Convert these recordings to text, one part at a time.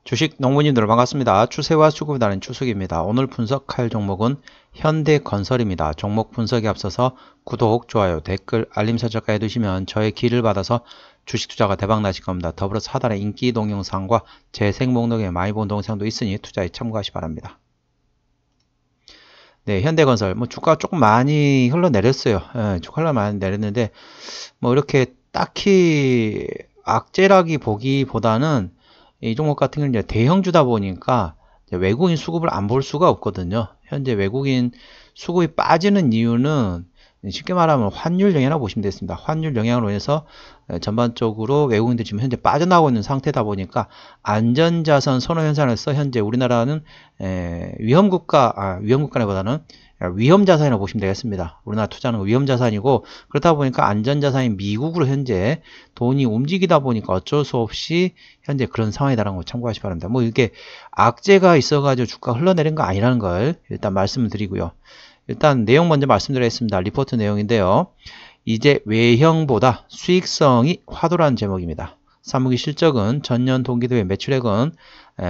주식 농부님들 반갑습니다. 추세와 수급에 따른 추석입니다. 오늘 분석할 종목은 현대건설입니다. 종목 분석에 앞서서 구독, 좋아요, 댓글, 알림 설정까지 해두시면 저의 기를 받아서 주식 투자가 대박 나실 겁니다. 더불어서 하단에 인기 동영상과 재생 목록에 많이 본 동영상도 있으니 투자에 참고하시 바랍니다. 네, 현대건설 주가 조금 많이 흘러내렸어요. 주가가 많이 내렸는데 이렇게 딱히 악재라기 보기보다는 이 종목 같은 경우는 이제 대형주다 보니까 외국인 수급을 안 볼 수가 없거든요. 현재 외국인 수급이 빠지는 이유는 쉽게 말하면 환율 영향이라고 보시면 되겠습니다. 환율 영향으로 인해서 전반적으로 외국인들이 지금 현재 빠져나오고 있는 상태다 보니까 안전자산 선호 현상에서 현재 우리나라는 위험국가보다는 위험자산이라고 보시면 되겠습니다. 우리나라 투자는 위험자산이고, 그렇다 보니까 안전자산인 미국으로 현재 돈이 움직이다 보니까 어쩔 수 없이 현재 그런 상황이다라는 거 참고하시기 바랍니다. 이게 악재가 있어가지고 주가 흘러내린 거 아니라는 걸 일단 말씀을 드리고요. 일단 내용 먼저 말씀드리겠습니다. 리포트 내용인데요. 이제 외형보다 수익성이 화두라는 제목입니다. 3분기 실적은 전년 동기 대비 매출액은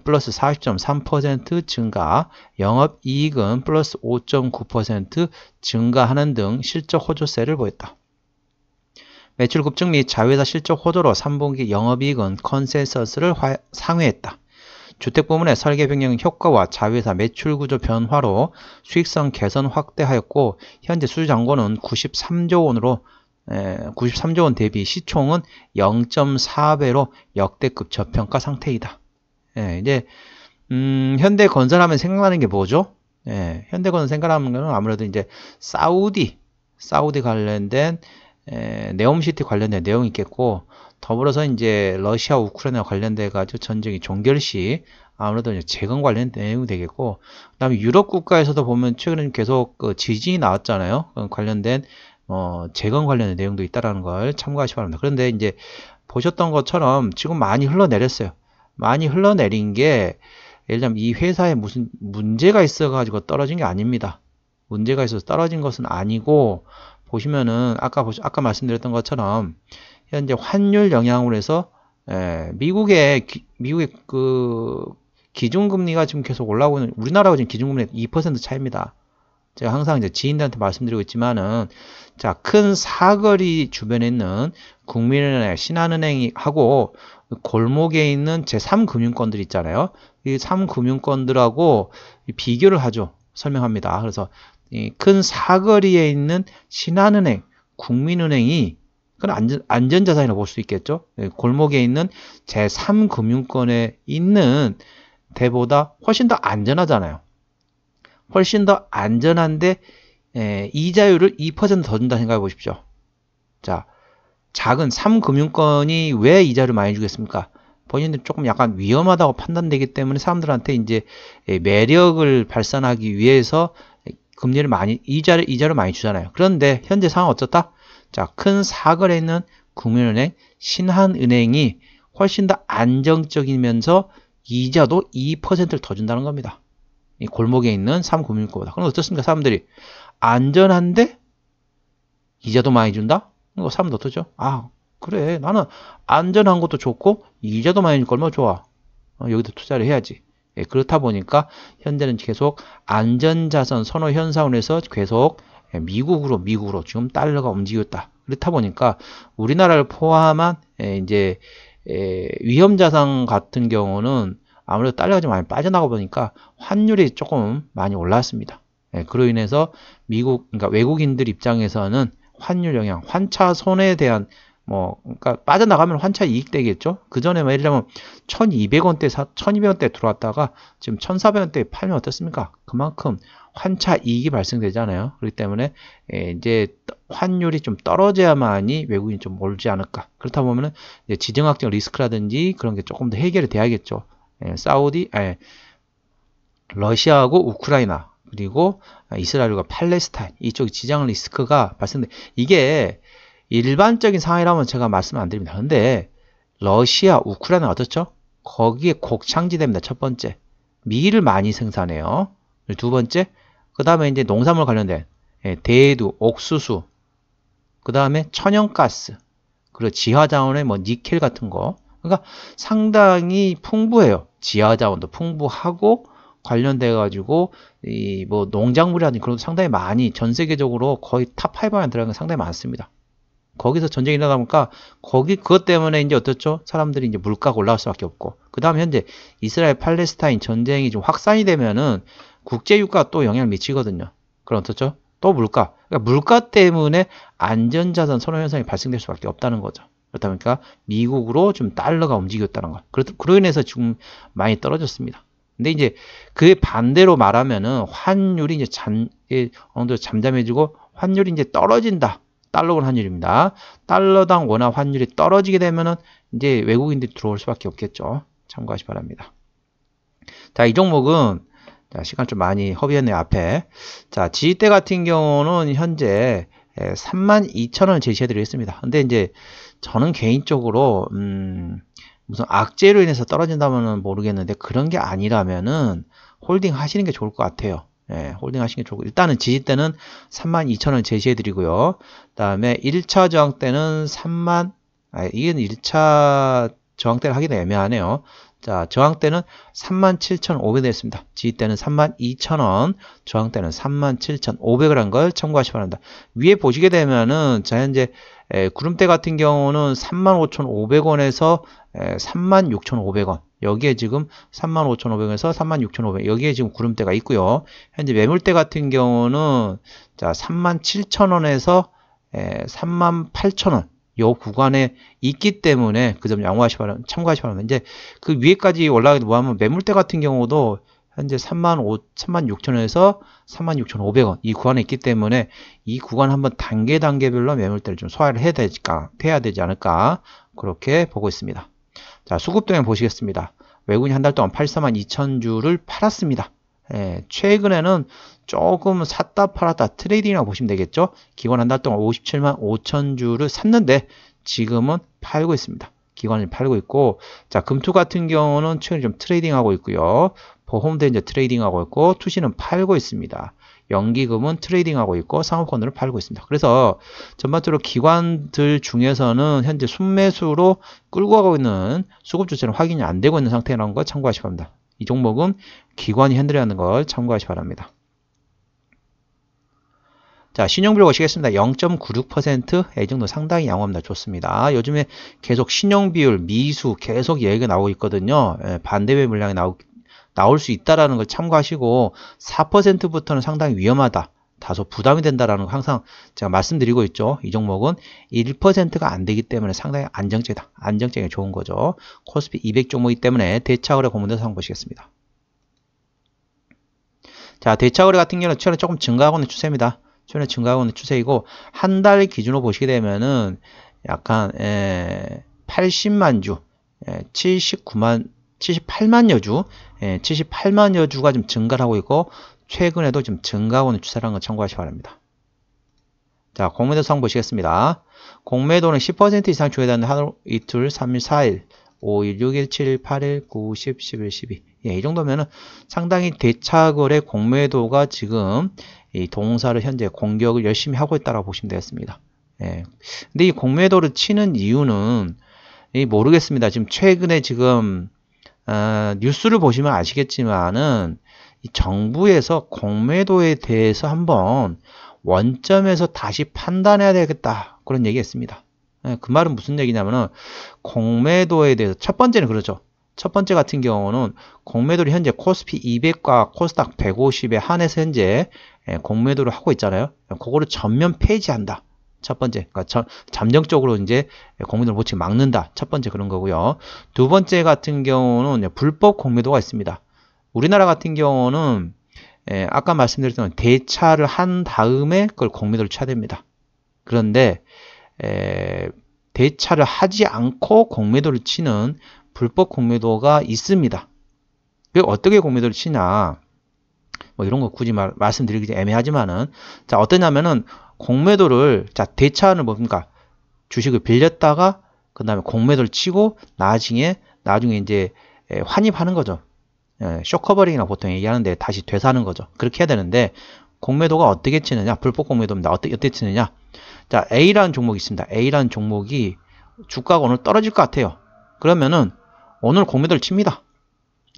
플러스 40.3% 증가, 영업이익은 플러스 5.9% 증가하는 등 실적 호조세를 보였다. 매출 급증 및 자회사 실적 호조로 3분기 영업이익은 컨센서스를 상회했다. 주택 부문의 설계 변경 효과와 자회사 매출 구조 변화로 수익성 개선 확대하였고, 현재 수주잔고는 93조 원으로 93조 원 대비 시총은 0.4배로 역대급 저평가 상태이다. 이제 현대건설하면 생각나는 게 뭐죠? 현대건설 생각나는 거는 아무래도 이제 사우디 관련된 네옴시티 관련된 내용이 있겠고, 더불어서 이제 러시아 우크라이나 관련돼 가지고 전쟁이 종결시 아무래도 이제 재건 관련 내용이 되겠고, 그다음에 유럽 국가에서도 보면 최근에 계속 지진이 나왔잖아요. 관련된 재건 관련된 내용도 있다라는 걸 참고하시기 바랍니다. 그런데 이제 보셨던 것처럼 지금 많이 흘러내렸어요. 많이 흘러내린 게 예를 들면 이 회사에 무슨 문제가 있어 가지고 떨어진 게 아닙니다. 문제가 있어서 떨어진 것은 아니고, 보시면은 아까 말씀드렸던 것처럼 현재 환율 영향으로 해서 미국의 그 기준금리가 지금 계속 올라오고 있는, 우리나라하고 지금 기준금리 2% 차이입니다. 제가 항상 이제 지인들한테 말씀드리고 있지만은, 자, 큰 사거리 주변에 있는 국민은행, 신한은행하고 골목에 있는 제3금융권들 있잖아요. 이 3금융권들하고 비교를 하죠. 설명합니다. 그래서 이 큰 사거리에 있는 신한은행, 국민은행이 그건 안전자산이라고 볼 수 있겠죠. 골목에 있는 제3금융권에 있는 데보다 훨씬 더 안전하잖아요. 훨씬 더 안전한데 이자율을 2% 더 준다 생각해 보십시오. 자, 작은 3금융권이 왜 이자를 많이 주겠습니까? 본인들 조금 약간 위험하다고 판단되기 때문에 사람들한테 이제 매력을 발산하기 위해서 금리를 이자를 많이 주잖아요. 그런데 현재 상황 어떻다? 자, 큰 사거리에 있는 국민은행, 신한은행이 훨씬 더 안정적이면서 이자도 2%를 더 준다는 겁니다. 이 골목에 있는 3금융권보다. 그럼 어떻습니까? 사람들이 안전한데 이자도 많이 준다? 이거 사람도 어떠죠? 아, 그래, 나는 안전한 것도 좋고 이자도 많이 줄 거 얼마나 좋아. 여기도 투자를 해야지. 그렇다 보니까 현재는 계속 안전자산 선호 현상에서 계속 미국으로 지금 달러가 움직였다. 그렇다 보니까 우리나라를 포함한 이제 위험자산 같은 경우는 아무래도 달러가 좀 많이 빠져나가 보니까 환율이 조금 많이 올랐습니다. 그로 인해서 그러니까 외국인들 입장에서는 환율 영향, 환차 손해에 대한 그러니까 빠져나가면 환차 이익 되겠죠. 그 전에 예를 들면 1200원대 들어왔다가 지금 1400원대에 팔면 어떻습니까? 그만큼 환차 이익이 발생되잖아요. 그렇기 때문에 이제 환율이 좀 떨어져야만이 외국인이 좀 몰지 않을까. 그렇다 보면은 이제 지정학적 리스크라든지 그런 게 조금 더 해결이 돼야겠죠. 러시아하고 우크라이나, 그리고 이스라엘과 팔레스타인, 이쪽 지정 리스크가 발생돼. 이게 일반적인 상황이라면 제가 말씀 안 드립니다. 근데 러시아, 우크라이나 어떻죠? 거기에 곡창지대입니다. 첫 번째, 밀을 많이 생산해요. 두 번째, 그 다음에 이제 농산물 관련된 대두, 옥수수, 그 다음에 천연가스, 그리고 지하자원의 니켈 같은 거. 그러니까 상당히 풍부해요. 지하 자원도 풍부하고 관련돼 가지고 이 뭐 농작물이라든지 그런 것도 상당히 많이 전 세계적으로 거의 탑5 안에 들어가는 게 상당히 많습니다. 거기서 전쟁이 일어나다 보니까 거기 그것 때문에 이제 어떻죠? 사람들이 이제 물가가 올라갈 수밖에 없고 그다음에 현재 이스라엘 팔레스타인 전쟁이 좀 확산이 되면은 국제 유가가 또 영향을 미치거든요. 그럼 어떻죠? 또 물가. 그러니까 물가 때문에 안전자산 선호 현상이 발생될 수밖에 없다는 거죠. 그렇다 보니까 미국으로 좀 달러가 움직였다는 거. 그로 인해서 지금 많이 떨어졌습니다. 근데 이제 그 반대로 말하면은 환율이 이제 어느 정도 잠잠해지고 환율이 이제 떨어진다. 달러권 환율입니다. 달러당 원화 환율이 떨어지게 되면은 이제 외국인들이 들어올 수밖에 없겠죠. 참고하시 기 바랍니다. 자, 이 종목은 자, 시간 좀 많이 허비했네요, 앞에. 자, 지지대 같은 경우는 현재 32,000원을 제시해드리겠습니다. 근데 이제 저는 개인적으로 무슨 악재로 인해서 떨어진다면 모르겠는데 그런 게 아니라면은 홀딩 하시는 게 좋을 것 같아요. 예, 홀딩 하시는 게 좋고 일단은 지지대는 32,000원 제시해 드리고요. 그다음에 1차 저항대는 이게 1차 저항대를 하기도 애매하네요. 자, 저항대는 37,500 됐습니다. 지지대는 32,000원, 저항대는 37,500을 한 걸 참고하시기 바랍니다. 위에 보시게 되면은 자, 현재 구름대 같은 경우는 35,500원에서 36,500원. 여기에 지금 35,500원에서 36,500원. 여기에 지금 구름대가 있고요. 현재 매물대 같은 경우는 자, 37,000원에서 38,000원. 요 구간에 있기 때문에 그 점 참고하시 바랍니다. 이제 그 위에까지 올라가기도 뭐하면 매물대 같은 경우도 현재 36,000원에서 36,500원 이 구간에 있기 때문에 이 구간 한번 단계별로 매물대를 좀 소화를 해야 되지 않을까 그렇게 보고 있습니다. 자, 수급동향 보시겠습니다. 외국인이 한 달 동안 842,000주를 팔았습니다. 예, 최근에는 조금 샀다 팔았다 트레이딩이라고 보시면 되겠죠. 기관 한 달 동안 575,000주를 샀는데 지금은 팔고 있습니다. 기관이 팔고 있고, 자, 금투 같은 경우는 최근에 좀 트레이딩하고 있고요. 보험도 이제 트레이딩하고 있고, 투시는 팔고 있습니다. 연기금은 트레이딩하고 있고, 상업권으로 팔고 있습니다. 그래서 전반적으로 기관들 중에서는 현재 순매수로 끌고 가고 있는 수급 주체는 확인이 안 되고 있는 상태라는 걸 참고하시기 바랍니다. 이 종목은 기관이 핸들하는 걸 참고하시기 바랍니다. 자, 신용비율 보시겠습니다. 0.96%, 이 정도 상당히 양호합니다. 좋습니다. 요즘에 계속 신용비율, 미수 계속 얘기가 나오고 있거든요. 반대배 물량이 나올 수 있다라는 걸 참고하시고 4%부터는 상당히 위험하다. 다소 부담이 된다라는 거 항상 제가 말씀드리고 있죠. 이 종목은 1%가 안 되기 때문에 상당히 안정적이다. 안정적이 좋은 거죠. 코스피 200 종목이기 때문에 대차거래 공모대 상황 보시겠습니다. 자, 대차거래 같은 경우는 최근에 조금 증가하고 있는 추세입니다. 최근에 증가하고 있는 추세이고 한 달 기준으로 보시게 되면은 약간 80만 주, 78만여 주, 78만여 주가 좀 증가를 하고 있고 최근에도 좀 증가하고 있는 추세라는 걸 참고하시기 바랍니다. 자, 공매도 상황 보시겠습니다. 공매도는 10% 이상 조회되는 하루, 이틀, 3일, 4일, 5일, 6일, 7일, 8일, 9, 10, 11, 12. 예, 이 정도면은 상당히 대차거래 공매도가 지금 이 동사를 현재 공격을 열심히 하고 있다고 보시면 되겠습니다. 예. 근데 이 공매도를 치는 이유는 모르겠습니다. 지금 최근에 지금 뉴스를 보시면 아시겠지만은 이 정부에서 공매도에 대해서 한번 원점에서 다시 판단해야 되겠다 그런 얘기했습니다. 예, 그 말은 무슨 얘기냐면은 공매도에 대해서 첫 번째는 그렇죠. 첫 번째 같은 경우는 공매도를 현재 코스피 200과 코스닥 150에 한해서 현재 공매도를 하고 있잖아요. 그거를 전면 폐지한다. 첫 번째, 그러니까 잠정적으로 이제 공매도를 못치게 막는다. 첫 번째 그런 거고요. 두 번째 같은 경우는 불법 공매도가 있습니다. 우리나라 같은 경우는 아까 말씀드렸던 대차를 한 다음에 그걸 공매도를 쳐야 됩니다. 그런데 대차를 하지 않고 공매도를 치는 불법 공매도가 있습니다. 어떻게 공매도를 치냐? 뭐 이런 거 굳이 말씀드리기 애매하지만은 자, 어떠냐면은 공매도를 자, 대차는 뭡니까? 주식을 빌렸다가 그다음에 공매도를 치고 나중에 이제 환입하는 거죠. 쇼커버링이라고 보통 얘기하는데 다시 되사는 거죠. 그렇게 해야 되는데 공매도가 어떻게 치느냐? 불법 공매도입니다. 어떻게 치느냐? 자, A라는 종목이 있습니다. A라는 종목이 주가가 오늘 떨어질 것 같아요. 그러면은 오늘 공매도를 칩니다.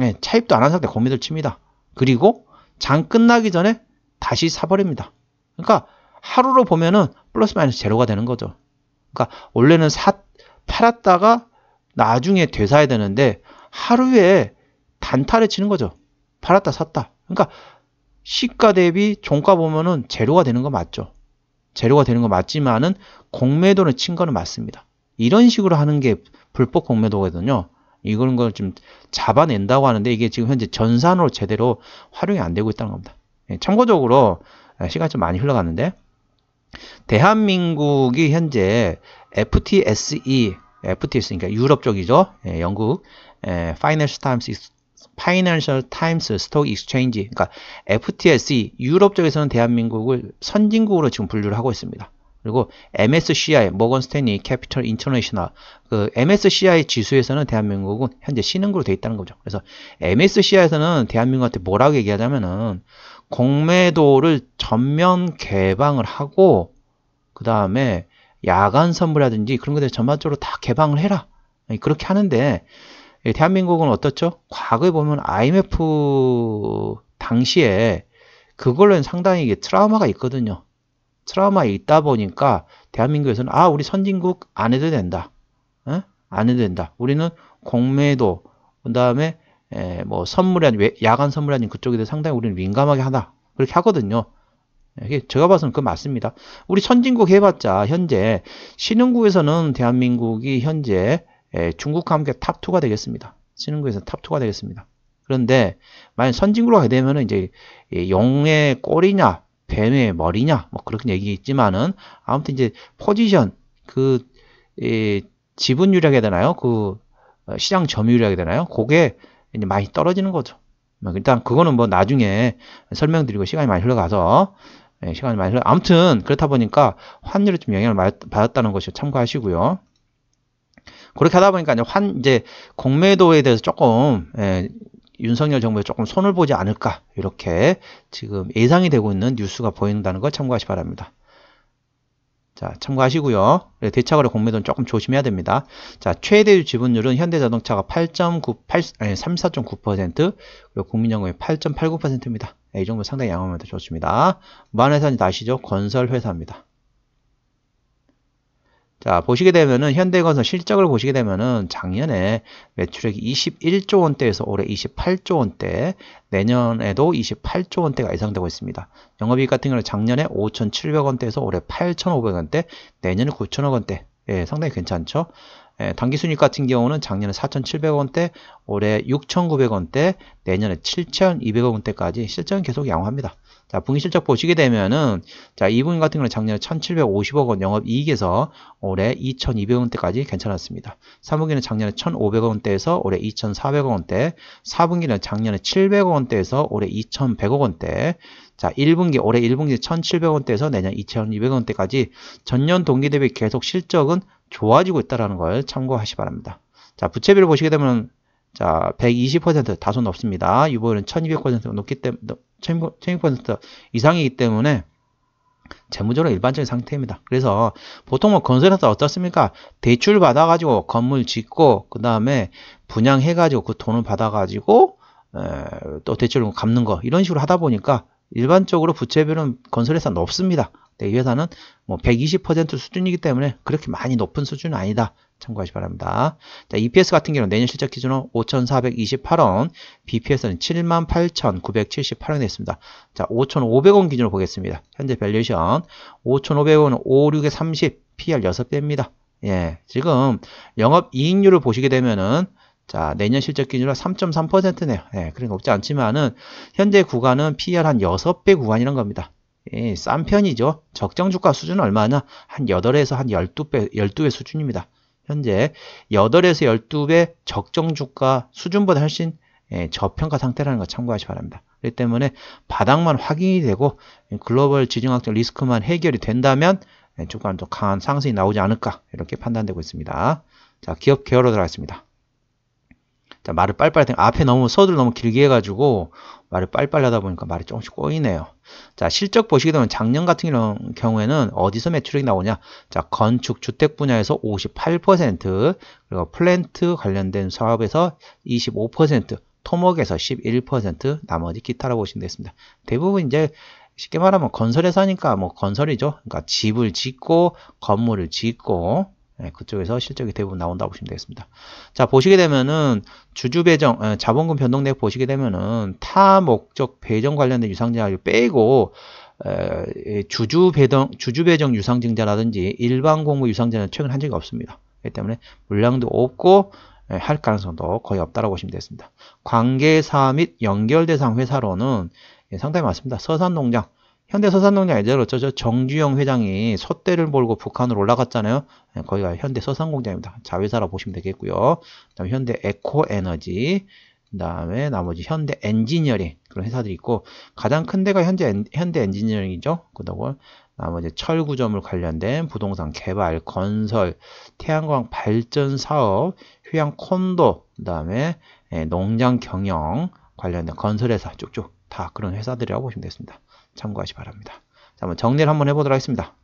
예, 차입도 안 한 상태 공매도를 칩니다. 그리고 장 끝나기 전에 다시 사버립니다. 그러니까 하루로 보면은 플러스 마이너스 제로가 되는 거죠. 그러니까 원래는 팔았다가 나중에 되사야 되는데 하루에 단타를 치는 거죠. 팔았다 샀다. 그러니까 시가 대비 종가 보면은 제로가 되는 거 맞죠. 제로가 되는 거 맞지만은 공매도를 친 거는 맞습니다. 이런 식으로 하는 게 불법 공매도거든요. 이런 걸 좀 잡아낸다고 하는데 이게 지금 현재 전산으로 제대로 활용이 안 되고 있다는 겁니다. 참고적으로 시간이 좀 많이 흘러갔는데 대한민국이 현재 FTSE 그러니까 유럽 쪽이죠. 영국 Financial Times Stock Exchange 그러니까 FTSE 유럽 쪽에서는 대한민국을 선진국으로 지금 분류를 하고 있습니다. 그리고 MSCI 모건 스탠리 캐피털 인터내셔널 그 MSCI 지수에서는 대한민국은 현재 신흥국으로 되어 있다는 거죠. 그래서 MSCI에서는 대한민국한테 뭐라고 얘기하자면은 공매도를 전면 개방을 하고 그 다음에 야간 선물이라든지 그런 것들 전반적으로 다 개방을 해라. 그렇게 하는데 대한민국은 어떻죠? 과거에 보면 IMF 당시에 그걸로는 상당히 이게 트라우마가 있거든요. 트라우마가 있다 보니까 대한민국에서는 우리 선진국 안 해도 된다. 안 해도 된다. 우리는 공매도 그 다음에 뭐 선물이라든지 야간 선물이라든지 그쪽에 대해 상당히 우리는 민감하게 하다. 그렇게 하거든요. 제가 봐서는 그거 맞습니다. 우리 선진국 해봤자 현재 신흥국에서는 대한민국이 현재 중국과 함께 탑2가 되겠습니다. 신흥국에서 탑2가 되겠습니다. 그런데 만약 선진국으로 가게 되면 이제 용의 꼬리냐 뱀의 머리냐 뭐 그렇게 얘기했지만은 아무튼 이제 포지션 그 지분 유리하게 되나요? 그 시장 점유율이라게 되나요? 그게 이제 많이 떨어지는 거죠. 일단 그거는 뭐 나중에 설명드리고 시간이 많이 흘러가서 아무튼 그렇다 보니까 환율에 좀 영향을 받았다는 것이 참고하시고요. 그렇게 하다 보니까 이제 공매도에 대해서 조금 윤석열 정부에 조금 손을 보지 않을까 이렇게 지금 예상이 되고 있는 뉴스가 보인다는 걸 참고하시 바랍니다. 자, 참고하시고요. 대차거래 공매도는 조금 조심해야 됩니다. 자, 최대 지분율은 현대자동차가 34.9%, 그리고 국민연금이 8.89%입니다. 이 정도 상당히 양호하면 좋습니다. 무한회사는 아시죠? 건설회사입니다. 자, 보시게 되면은 현대건설 실적을 보시게 되면은 작년에 매출액이 21조 원대에서 올해 28조 원대, 내년에도 28조 원대가 예상되고 있습니다. 영업이익 같은 경우는 작년에 5,700원대에서 올해 8,500원대, 내년에 9,000억 원대. 상당히 괜찮죠? 당기순이익 같은 경우는 작년에 4,700원대, 올해 6,900원대, 내년에 7,200원대까지 실적은 계속 양호합니다. 자, 분기 실적 보시게 되면은, 자, 2분기 같은 경우는 작년에 1,750억 원 영업이익에서 올해 2,200원대까지 괜찮았습니다. 3분기는 작년에 1,500원대에서 올해 2,400억 원대, 4분기는 작년에 700억 원대에서 올해 2,100억 원대, 자, 올해 1분기 1,700원대에서 내년 2,200원대까지 전년 동기 대비 계속 실적은 좋아지고 있다는 걸 참고하시 바랍니다. 자, 부채비를 보시게 되면, 자, 120% 다소 높습니다. 유보율은 1200% 높기 때문에, 1200% 이상이기 때문에 재무적으로 일반적인 상태입니다. 그래서 보통 뭐 건설회사 어떻습니까? 대출 받아가지고 건물 짓고, 그 다음에 분양해가지고 그 돈을 받아가지고, 또 대출을 갚는 거, 이런 식으로 하다 보니까 일반적으로 부채비율은 건설회사 높습니다. 이 회사는 뭐 120% 수준이기 때문에 그렇게 많이 높은 수준은 아니다. 참고하시 바랍니다. 자, EPS 같은 경우는 내년 실적 기준으로 5,428원, BPS는 78,978원이 됐습니다. 자, 5,500원 기준으로 보겠습니다. 현재 밸류에이션 5,500원은 5, 6에 30, PR 6배입니다. 예, 지금 영업이익률을 보시게 되면은 자, 내년 실적 기준으로 3.3%네요. 예, 그렇게 높지 않지만은 현재 구간은 PR 한 6배 구간이란 겁니다. 예, 싼 편이죠. 적정 주가 수준은 얼마나? 한 8에서 한 12배 수준입니다. 현재 8에서 12배 적정 주가 수준보다 훨씬 저평가 상태라는 거 참고하시 바랍니다. 그렇기 때문에 바닥만 확인이 되고 글로벌 지정학적 리스크만 해결이 된다면 주가는 또 강한 상승이 나오지 않을까 이렇게 판단되고 있습니다. 자, 기업 개요로 들어가겠습니다. 자, 말을 빨리빨리 앞에 서두를 너무 길게 해가지고 말을 빨리빨리 하다 보니까 말이 조금씩 꼬이네요. 자, 실적 보시게 되면 작년 같은 경우에는 어디서 매출액이 나오냐? 자, 건축 주택 분야에서 58%, 그리고 플랜트 관련된 사업에서 25%, 토목에서 11%, 나머지 기타라고 보시면 되겠습니다. 대부분 이제 쉽게 말하면 건설회사니까 뭐 건설이죠. 그러니까 집을 짓고 건물을 짓고 그쪽에서 실적이 대부분 나온다고 보시면 되겠습니다. 자, 보시게 되면은 주주 배정, 자본금 변동 내역 보시게 되면은 타 목적 배정 관련된 유상증자를 빼고 주주 배정 유상증자라든지 일반 공모 유상증자는 최근 한 적이 없습니다. 그렇기 때문에 물량도 없고 할 가능성도 거의 없다고 보시면 되겠습니다. 관계사 및 연결 대상 회사로는 상당히 많습니다. 서산농장, 현대서산농장 예전에 어쩌죠? 정주영 회장이 소떼를 몰고 북한으로 올라갔잖아요. 거기가 현대서산공장입니다. 자회사라고 보시면 되겠고요. 그다음에 현대 에코에너지, 그다음에 나머지 현대 엔지니어링 그런 회사들이 있고 가장 큰 데가 현대 엔지니어링이죠. 그다음에 나머지 철구조물 관련된 부동산 개발, 건설, 태양광 발전 사업, 휴양 콘도, 그다음에 농장 경영 관련된 건설회사 쭉쭉 다 그런 회사들이라고 보시면 되겠습니다. 참고하시 바랍니다. 자, 한번 정리를 한번 해보도록 하겠습니다.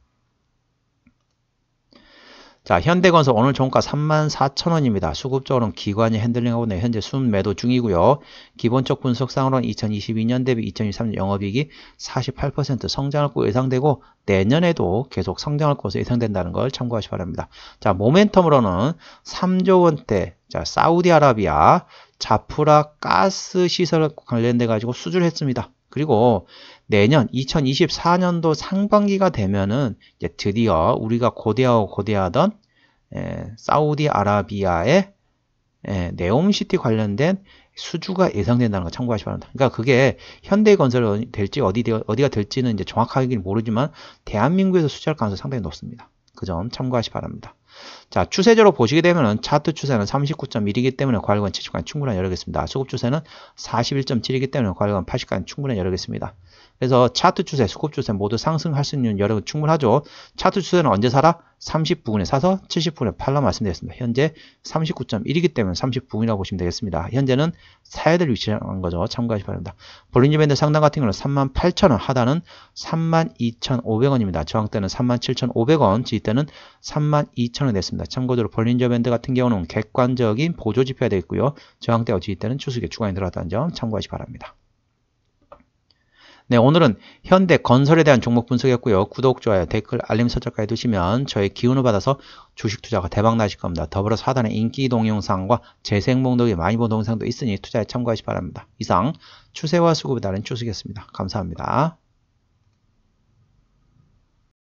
자, 현대건설 오늘 종가 34,000원입니다. 수급적으로는 기관이 핸들링하고 있는 현재 순매도 중이고요. 기본적 분석상으로는 2022년 대비 2023년 영업이익이 48% 성장할 것으로 예상되고 내년에도 계속 성장할 것으로 예상된다는 걸 참고하시 바랍니다. 자, 모멘텀으로는 3조 원대 자, 사우디아라비아 자프라 가스 시설 관련돼 가지고 수주를 했습니다. 그리고 내년 2024년도 상반기가 되면은 이제 드디어 우리가 고대하던 사우디아라비아의 네옴시티 관련된 수주가 예상된다는 거 참고하시 바랍니다. 그러니까 그게 현대건설이 될지 어디가 될지는 이제 정확하게는 모르지만 대한민국에서 수주할 가능성이 상당히 높습니다. 그 점 참고하시 바랍니다. 자, 추세적으로 보시게 되면은 차트 추세는 39.1이기 때문에 과열관 70까지 충분한 여력이겠습니다. 수급 추세는 41.7이기 때문에 과열관 80까지 충분한 여력이겠습니다. 그래서 차트 추세, 수급 추세 모두 상승할 수 있는 여력은 충분하죠. 차트 추세는 언제 사라? 30부근에 사서 70부근에 팔라 말씀드렸습니다. 현재 39.1이기 때문에 30부근이라고 보시면 되겠습니다. 현재는 사야 될 위치라는 거죠. 참고하시 바랍니다. 볼린저 밴드 상단 같은 경우는 38,000원, 하단은 32,500원입니다. 저항대는 37,500원, 지지대는 32,000원 됐습니다. 참고적으로 볼린저 밴드 같은 경우는 객관적인 보조 지표가 되어 있고요. 저항대와 지지대는 추세에 주간에 들어갔다는 점 참고하시 바랍니다. 네, 오늘은 현대건설에 대한 종목 분석이었고요. 구독, 좋아요, 댓글, 알림 설정까지 해두시면 저의 기운을 받아서 주식 투자가 대박 나실 겁니다. 더불어서 하단에 인기 동영상과 재생목록이 많이 본 동영상도 있으니 투자에 참고하시 바랍니다. 이상 추세와 수급에 따른 추수겠습니다. 감사합니다.